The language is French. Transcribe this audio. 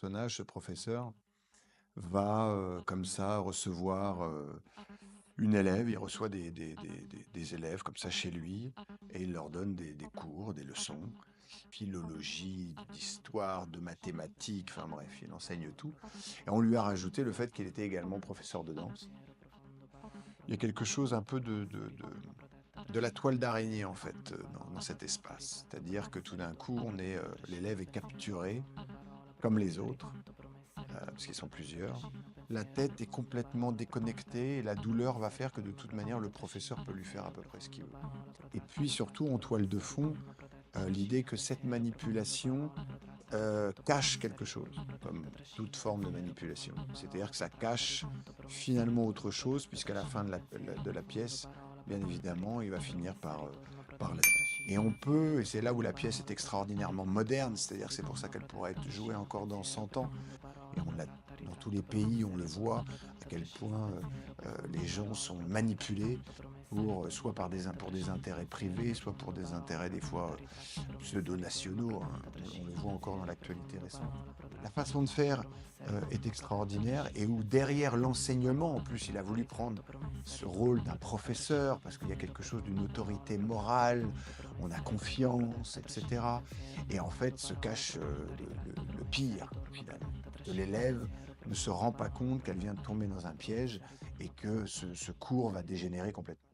personnage, ce professeur, va comme ça recevoir une élève. Il reçoit des élèves comme ça chez lui et il leur donne des cours, des leçons, philologie, d'histoire, de mathématiques, enfin bref, il enseigne tout. Et on lui a rajouté le fait qu'il était également professeur de danse. Il y a quelque chose un peu de la toile d'araignée en fait dans cet espace. C'est-à-dire que tout d'un coup, l'élève est capturé comme les autres, parce qu'ils sont plusieurs. La tête est complètement déconnectée et la douleur va faire que de toute manière, le professeur peut lui faire à peu près ce qu'il veut. Et puis surtout, en toile de fond, l'idée que cette manipulation cache quelque chose, comme toute forme de manipulation. C'est-à-dire que ça cache finalement autre chose, puisqu'à la fin de la pièce, bien évidemment, il va finir par la... Et on peut, et c'est là où la pièce est extraordinairement moderne, c'est-à-dire que c'est pour ça qu'elle pourrait être jouée encore dans 100 ans, et on l'a dans tous les pays, on le voit à quel point les gens sont manipulés soit pour des intérêts privés, soit pour des intérêts des fois pseudo-nationaux, hein. On le voit encore dans l'actualité récente. La façon de faire est extraordinaire et où derrière l'enseignement, en plus, il a voulu prendre ce rôle d'un professeur parce qu'il y a quelque chose d'une autorité morale, on a confiance, etc. Et en fait, se cache le pire, finalement. Que l'élève ne se rend pas compte qu'elle vient de tomber dans un piège et que ce cours va dégénérer complètement.